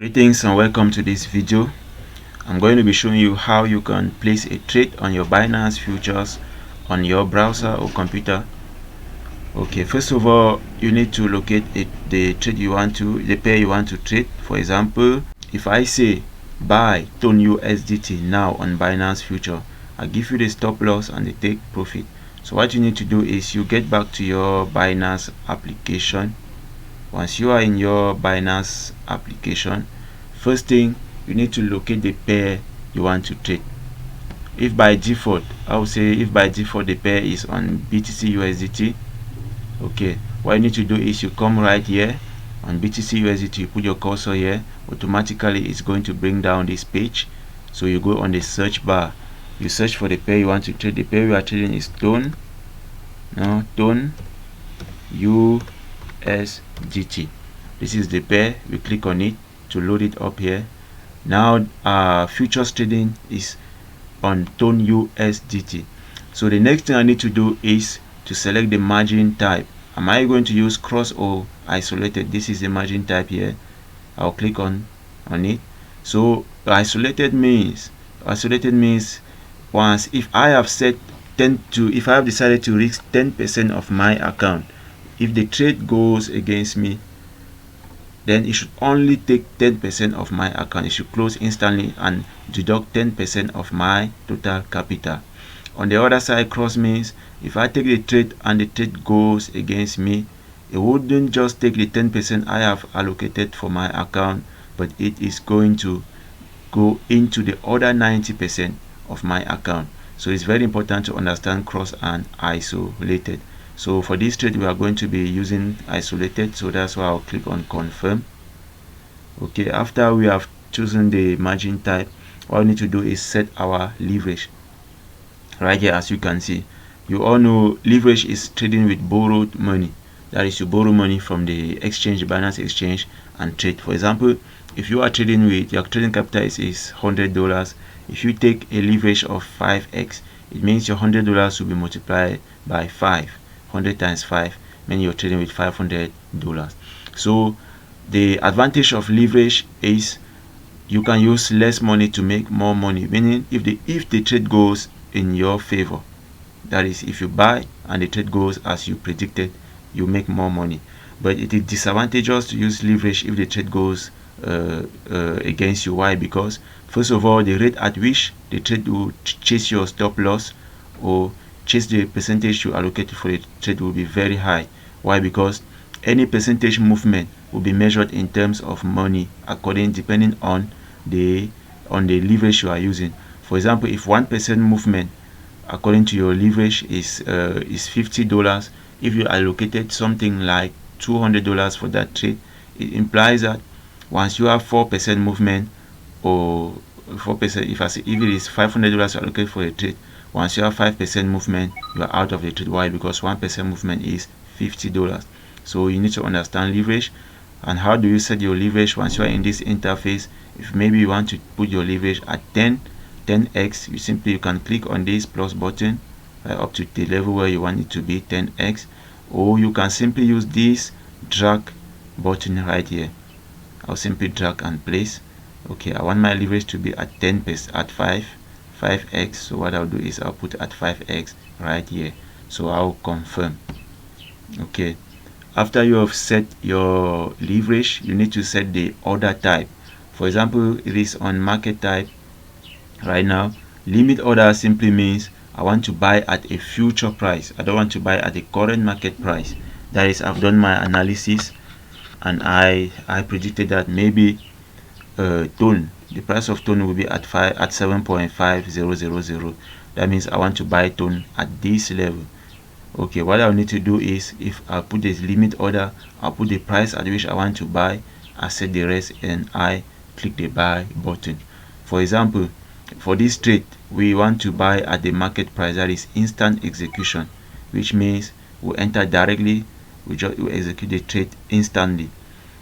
Greetings and welcome to this video. I'm going to be showing you how you can place a trade on your Binance Futures on your browser or computer. Okay, first of all, you need to locate the pair you want to trade. For example, if I say buy TON USDT now on Binance Future, I give you the stop loss and the take profit. So what you need to do is you get back to your Binance application. Once you are in your Binance application, first thing you need to locate the pair you want to trade. If by default, I would say if by default the pair is on BTC USDT, okay, what you need to do is you come right here on BTC USDT, you put your cursor here, automatically it's going to bring down this page. So you go on the search bar, you search for the pair you want to trade. The pair you are trading is TON USDT. This is the pair. We click on it to load it up here. Now futures trading is on TON USDT. So the next thing I need to do is to select the margin type. Am I going to use cross or isolated? This is the margin type here. I'll click on it. So isolated means once if I have set if I have decided to risk 10% of my account, if the trade goes against me, then it should only take 10% of my account. It should close instantly and deduct 10% of my total capital. On the other side, cross means if I take the trade and the trade goes against me, it wouldn't just take the 10% I have allocated for my account, but it is going to go into the other 90% of my account. So it's very important to understand cross and isolated. So for this trade we are going to be using isolated, so that's why I'll click on confirm. Okay, after we have chosen the margin type, what we need to do is set our leverage. Right here, as you can see, you all know leverage is trading with borrowed money. That is, you borrow money from the exchange, the Binance exchange, and trade. For example, if you are trading with your trading capital is $100, if you take a leverage of 5x, it means your $100 will be multiplied by 5. 100 times 5 means you're trading with $500. So the advantage of leverage is you can use less money to make more money, meaning if the trade goes in your favor, that is, if you buy and the trade goes as you predicted, you make more money. But it is disadvantageous to use leverage if the trade goes against you. Why? Because first of all, the rate at which the trade will chase your stop loss or chase the percentage you allocated for the trade will be very high. Why? Because any percentage movement will be measured in terms of money depending on the leverage you are using. For example, if 1% movement according to your leverage is $50, if you allocated something like $200 for that trade, it implies that once you have 4% movement, or 4%, if it is $500 allocated for a trade, once you have 5% movement, you are out of the trade. Why? Because 1% movement is $50. So you need to understand leverage. And how do you set your leverage once you are in this interface? If maybe you want to put your leverage at 10x, you can click on this plus button up to the level where you want it to be 10x, or you can simply use this drag button right here. I'll simply drag and place. Okay, I want my leverage to be at 10%, at 5x. So what I'll do is I'll put at 5x right here. So I'll confirm. Okay, after you have set your leverage, you need to set the order type. For example, it is on market type right now. Limit order simply means I want to buy at a future price. I don't want to buy at the current market price. That is, I've done my analysis and I predicted that maybe TON, the price of TON will be at 7.5000. That means I want to buy TON at this level. Okay, what I'll need to do is, if I put this limit order, I'll put the price at which I want to buy, I set the rest, and I click the buy button. For example, for this trade we want to buy at the market price, that is instant execution, which means we enter directly, we execute the trade instantly.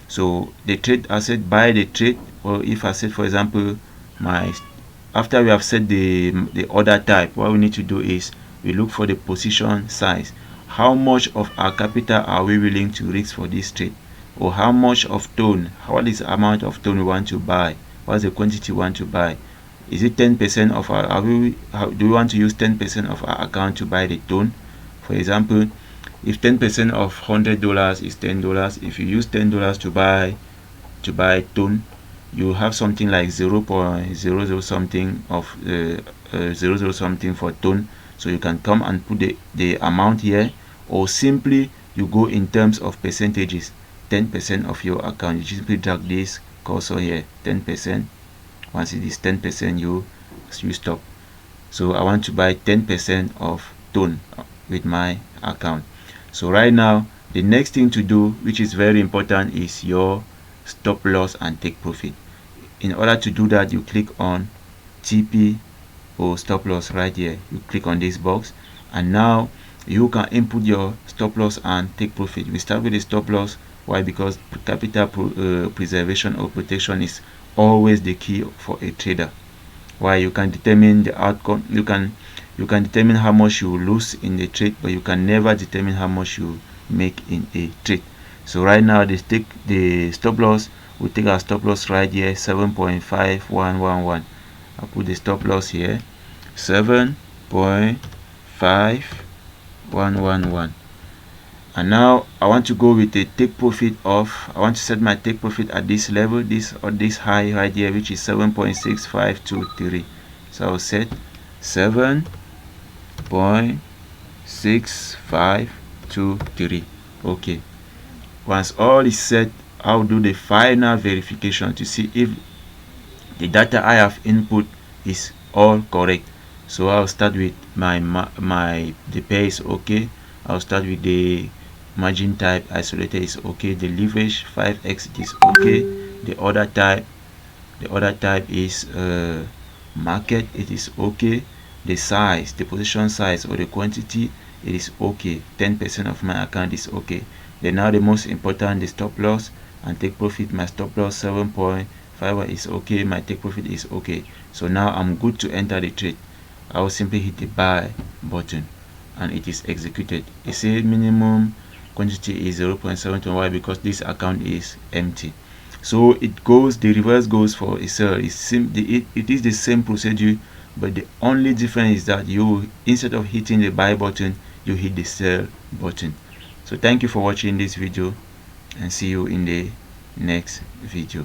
So the trade, I said buy the trade, or if I said, for example, after we have set the order type, what we need to do is we look for the position size. How much of our capital are we willing to risk for this trade? or how much of tone, what is the amount of tone we want to buy, what's the quantity we want to buy. Is it 10% of our, do we want to use 10% of our account to buy the tone? For example, if 10% of $100 is $10, if you use $10 to buy tone, you have something like 0.00 something of 00 something for tone. So you can come and put the amount here, or simply you go in terms of percentages. 10% of your account, you simply drag this cursor here, 10%. Once it is 10%, you stop. So I want to buy 10% of tone with my account. So right now, the next thing to do, which is very important, is your stop loss and take profit. In order to do that, you click on TP or stop loss right here. You click on this box, and now you can input your stop loss and take profit. We start with the stop loss. Why? Because capital preservation or protection is always the key for a trader. Why? You can determine the outcome, you can determine how much you lose in the trade, but you can never determine how much you make in a trade. So right now, the stop loss, we take our stop loss right here, 7.5111. I'll put the stop loss here, 7.5111. And now I want to go with a take profit of, I want to set my take profit at this level, this high right here, which is 7.6523. So I'll set 7.6523. okay. Once all is set, I'll do the final verification to see if the data I have input is all correct. So I'll start with the pair is okay. I'll start with the margin type isolated is okay, the leverage 5x is okay, the other type is market, it is okay, the size, the position size or the quantity, it is okay, 10% of my account is okay. Then now the most important, the stop loss and take profit. My stop loss 7.5 is okay, my take profit is okay. So now I'm good to enter the trade. I will simply hit the buy button and it is executed. It says minimum quantity is 0.72. Why? Because this account is empty. So it goes, the reverse goes for a sell. It is the same procedure, but the only difference is that you, instead of hitting the buy button, you hit the sell button. So thank you for watching this video, and see you in the next video.